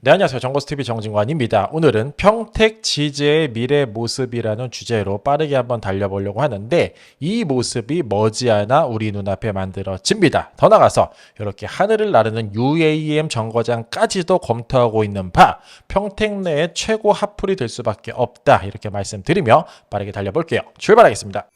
네, 안녕하세요. 정보스TV 정진관입니다. 오늘은 평택 지제의 미래 모습이라는 주제로 빠르게 한번 달려보려고 하는데, 이 모습이 머지않아 우리 눈앞에 만들어집니다. 더 나아가서 이렇게 하늘을 나르는 UAM 정거장까지도 검토하고 있는 바, 평택 내의 최고 핫플이 될 수밖에 없다, 이렇게 말씀드리며 빠르게 달려볼게요. 출발하겠습니다.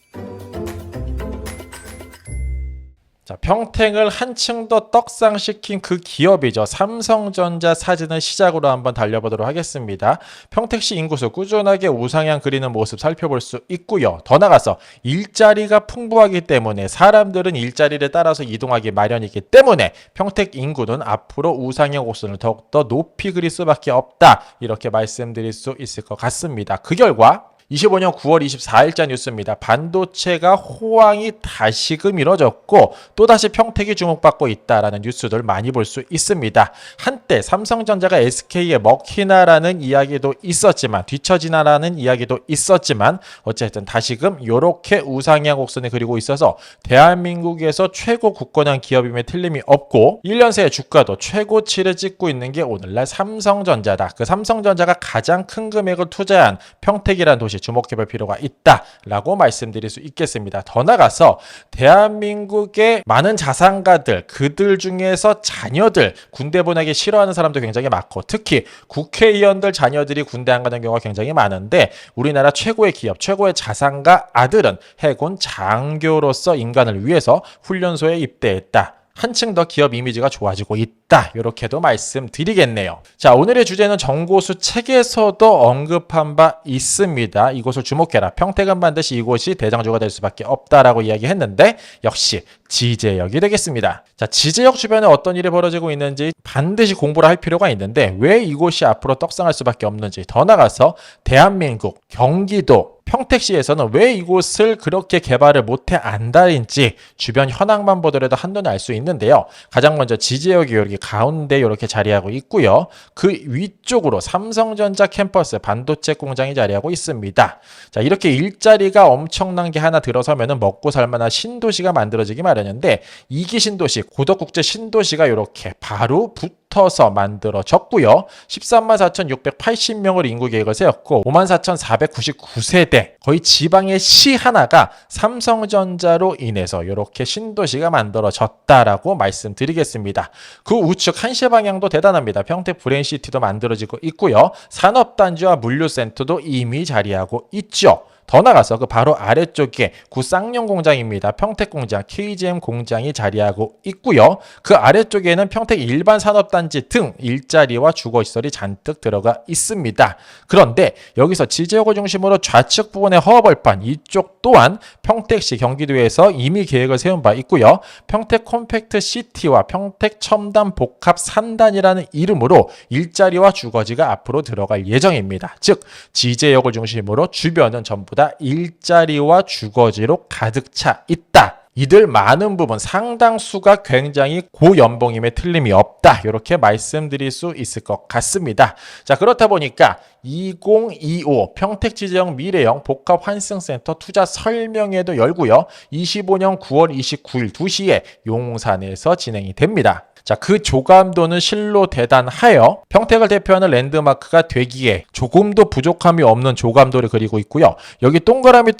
자, 평택을 한층 더 떡상시킨 그 기업이죠. 삼성전자 사진을 시작으로 한번 달려보도록 하겠습니다. 평택시 인구수 꾸준하게 우상향 그리는 모습 살펴볼 수 있고요. 더 나아가서 일자리가 풍부하기 때문에 사람들은 일자리를 따라서 이동하기 마련이기 때문에 평택 인구는 앞으로 우상향 곡선을 더욱더 높이 그릴 수밖에 없다. 이렇게 말씀드릴 수 있을 것 같습니다. 그 결과 25년 9월 24일자 뉴스입니다. 반도체가 호황이 다시금 이뤄졌고 또다시 평택이 주목받고 있다라는 뉴스들 많이 볼 수 있습니다. 한때 삼성전자가 SK에 먹히나라는 이야기도 있었지만 뒤처지나라는 이야기도 있었지만 어쨌든 다시금 이렇게 우상향 곡선을 그리고 있어서 대한민국에서 최고 굳건한 기업임에 틀림이 없고 1년 새의 주가도 최고치를 찍고 있는 게 오늘날 삼성전자다. 그 삼성전자가 가장 큰 금액을 투자한 평택이라는 도시 주목해볼 필요가 있다라고 말씀드릴 수 있겠습니다. 더 나아가서 대한민국의 많은 자산가들, 그들 중에서 자녀들 군대 보내기 싫어하는 사람도 굉장히 많고 특히 국회의원들 자녀들이 군대 안 가는 경우가 굉장히 많은데 우리나라 최고의 기업, 최고의 자산가 아들은 해군 장교로서 인간을 위해서 훈련소에 입대했다. 한층 더 기업 이미지가 좋아지고 있다. 이렇게도 말씀드리겠네요. 자, 오늘의 주제는 정고수 책에서도 언급한 바 있습니다. 이곳을 주목해라. 평택은 반드시 이곳이 대장주가 될 수밖에 없다라고 이야기했는데 역시 지제역이 되겠습니다. 자, 지제역 주변에 어떤 일이 벌어지고 있는지 반드시 공부를 할 필요가 있는데 왜 이곳이 앞으로 떡상할 수밖에 없는지 더 나아가서 대한민국, 경기도, 평택시에서는 왜 이곳을 그렇게 개발을 못해 안달인지 주변 현황만 보더라도 한눈에 알 수 있는데요. 가장 먼저 지제역이 여기 가운데 이렇게 자리하고 있고요. 그 위쪽으로 삼성전자 캠퍼스 반도체 공장이 자리하고 있습니다. 자, 이렇게 일자리가 엄청난 게 하나 들어서면 먹고 살만한 신도시가 만들어지기 마련인데 이기 신도시, 고덕국제 신도시가 이렇게 바로 붙어서 만들어졌고요. 13만 4,680명을 인구 계획을 세웠고 5만 4,499세대 거의 지방의 시 하나가 삼성전자로 인해서 이렇게 신도시가 만들어졌다라고 말씀드리겠습니다. 그 우측 한시 방향도 대단합니다. 평택 브레인시티도 만들어지고 있고요. 산업단지와 물류센터도 이미 자리하고 있죠. 더 나가서 그 바로 아래쪽에 구 쌍용 공장입니다. 평택 공장, KGM 공장이 자리하고 있고요. 그 아래쪽에는 평택 일반 산업단지 등 일자리와 주거시설이 잔뜩 들어가 있습니다. 그런데 여기서 지제역을 중심으로 좌측 부분의 허허벌판 이쪽 또한 평택시 경기도에서 이미 계획을 세운 바 있고요. 평택 콤팩트 시티와 평택 첨단 복합 3단이라는 이름으로 일자리와 주거지가 앞으로 들어갈 예정입니다. 즉 지제역을 중심으로 주변은 전부 다 일자리와 주거지로 가득 차 있다. 이들 많은 부분 상당수가 굉장히 고연봉임에 틀림이 없다. 이렇게 말씀드릴 수 있을 것 같습니다. 자, 그렇다 보니까 2025 평택지제역 미래형 복합환승센터 투자 설명회도 열고요. 25년 9월 29일 2시에 용산에서 진행이 됩니다. 자, 그 조감도는 실로 대단하여 평택을 대표하는 랜드마크가 되기에 조금도 부족함이 없는 조감도를 그리고 있고요. 여기 동그라미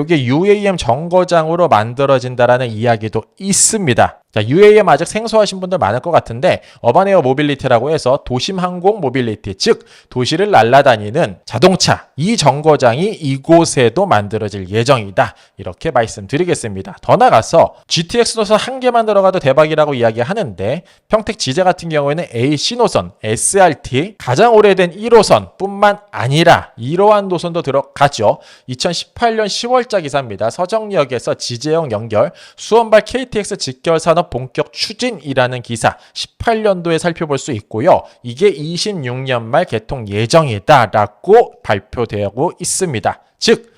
이게 UAM 정거장으로 만들어진다라는 이야기도 있습니다. 자, UAM 아직 생소하신 분들 많을 것 같은데 어반에어 모빌리티라고 해서 도심 항공 모빌리티, 즉 도시를 날아다니는 자동차, 이 정거장이 이곳에도 만들어질 예정이다. 이렇게 말씀드리겠습니다. 더 나가서 GTX 노선 한 개만 들어가도 대박이라고 이야기하는데 평택 지제 같은 경우에는 AC 노선, SRT, 가장 오래된 1호선 뿐만 아니라 이러한 노선도 들어가죠. 2018년 10월자 기사입니다. 서정역에서 지제역 연결, 수원발 KTX 직결 산업 본격 추진이라는 기사 18년도에 살펴볼 수 있고요. 이게 26년 말 개통 예정이다라고 발표되고 있습니다. 즉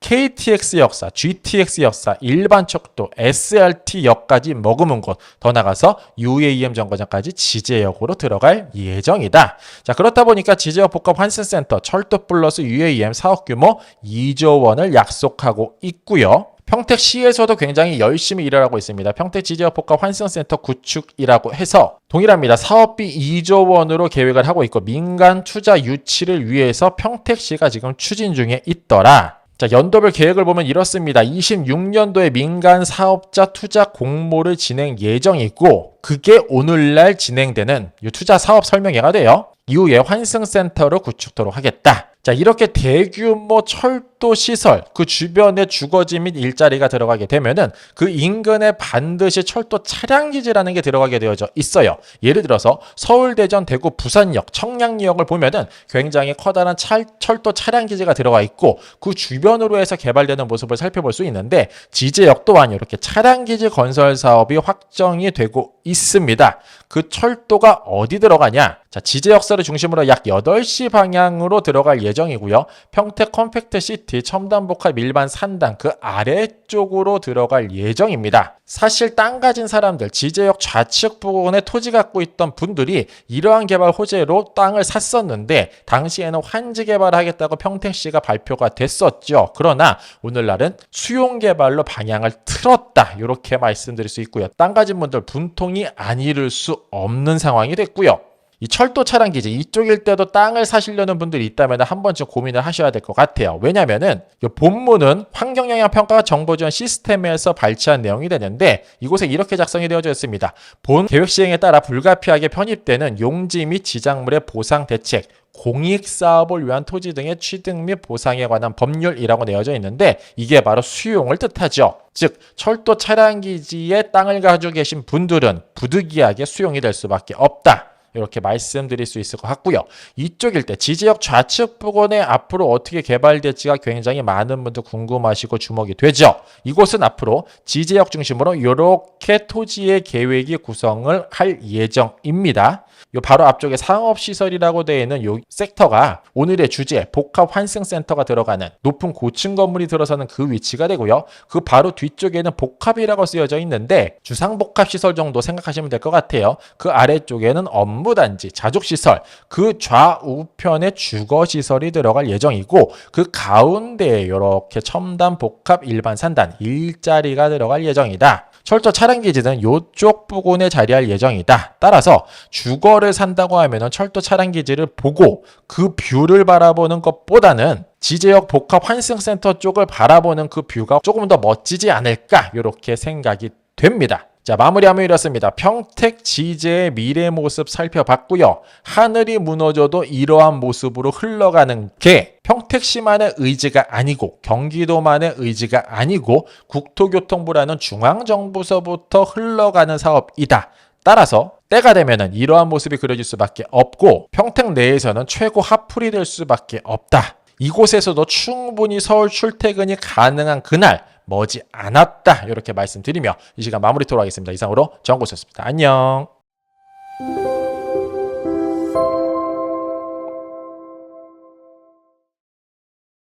KTX 역사, GTX 역사, 일반척도, SRT역까지 머금은 곳, 더 나가서 UAM 정거장까지 지제역으로 들어갈 예정이다. 자, 그렇다 보니까 지제역 복합 환승센터 철도 플러스 UAM 사업 규모 2조 원을 약속하고 있고요. 평택시에서도 굉장히 열심히 일을 하고 있습니다. 평택 지제역 복합 환승센터 구축이라고 해서 동일합니다. 사업비 2조 원으로 계획을 하고 있고 민간 투자 유치를 위해서 평택시가 지금 추진 중에 있더라. 자, 연도별 계획을 보면 이렇습니다. 26년도에 민간 사업자 투자 공모를 진행 예정이고 그게 오늘날 진행되는 이 투자 사업 설명회가 돼요. 이후에 환승센터로 구축토록 하겠다. 자, 이렇게 대규모 철도 시설, 그 주변에 주거지 및 일자리가 들어가게 되면은 그 인근에 반드시 철도 차량기지라는 게 들어가게 되어져 있어요. 예를 들어서 서울, 대전, 대구, 부산역, 청량리역을 보면은 굉장히 커다란 철도 차량기지가 들어가 있고 그 주변으로 해서 개발되는 모습을 살펴볼 수 있는데 지제역 또한 이렇게 차량기지 건설 사업이 확정이 되고 있습니다. 그 철도가 어디 들어가냐? 자, 지제역사를 중심으로 약 8시 방향으로 들어갈 예정이고요. 평택 컴팩트 시티 첨단복합 일반 산단 그 아래쪽으로 들어갈 예정입니다. 사실 땅 가진 사람들, 지제역 좌측 부근에 토지 갖고 있던 분들이 이러한 개발 호재로 땅을 샀었는데 당시에는 환지 개발하겠다고 평택시가 발표가 됐었죠. 그러나 오늘날은 수용 개발로 방향을 틀었다. 이렇게 말씀드릴 수 있고요. 땅 가진 분들 분통이 안 이룰 수 없는 상황이 됐고요. 이 철도 차량 기지 이쪽일 때도 땅을 사시려는 분들이 있다면 한 번쯤 고민을 하셔야 될 것 같아요. 왜냐면은 이 본문은 환경영향평가 정보지원 시스템에서 발췌한 내용이 되는데 이곳에 이렇게 작성이 되어져 있습니다. 본 계획 시행에 따라 불가피하게 편입되는 용지 및 지작물의 보상 대책, 공익사업을 위한 토지 등의 취득 및 보상에 관한 법률이라고 내어져 있는데 이게 바로 수용을 뜻하죠. 즉 철도 차량 기지에 땅을 가지고 계신 분들은 부득이하게 수용이 될 수밖에 없다. 이렇게 말씀드릴 수 있을 것 같고요. 이쪽일 때 지지역 좌측 부근에 앞으로 어떻게 개발될지가 굉장히 많은 분들 궁금하시고 주목이 되죠. 이곳은 앞으로 지지역 중심으로 이렇게 토지의 계획이 구성을 할 예정입니다. 요 바로 앞쪽에 상업시설이라고 되어 있는 요 섹터가 오늘의 주제 복합 환승센터가 들어가는 높은 고층 건물이 들어서는 그 위치가 되고요. 그 바로 뒤쪽에는 복합이라고 쓰여져 있는데 주상복합시설 정도 생각하시면 될 것 같아요. 그 아래쪽에는 업무단지, 자족시설, 그 좌우편에 주거시설이 들어갈 예정이고 그 가운데에 이렇게 첨단 복합 일반 산단, 일자리가 들어갈 예정이다. 철도 차량 기지는 이쪽 부근에 자리할 예정이다. 따라서 주거를 산다고 하면 철도 차량 기지를 보고 그 뷰를 바라보는 것보다는 지제역 복합 환승센터 쪽을 바라보는 그 뷰가 조금 더 멋지지 않을까 이렇게 생각이 됩니다. 자, 마무리하면 이렇습니다. 평택 지제의 미래 모습 살펴봤고요. 하늘이 무너져도 이러한 모습으로 흘러가는 게 평택시만의 의지가 아니고 경기도만의 의지가 아니고 국토교통부라는 중앙정부서부터 흘러가는 사업이다. 따라서 때가 되면은 이러한 모습이 그려질 수밖에 없고 평택 내에서는 최고 핫플이 될 수밖에 없다. 이곳에서도 충분히 서울 출퇴근이 가능한 그날 머지 않았다. 이렇게 말씀드리며 이 시간 마무리토록 하겠습니다. 이상으로 정고수였습니다. 안녕.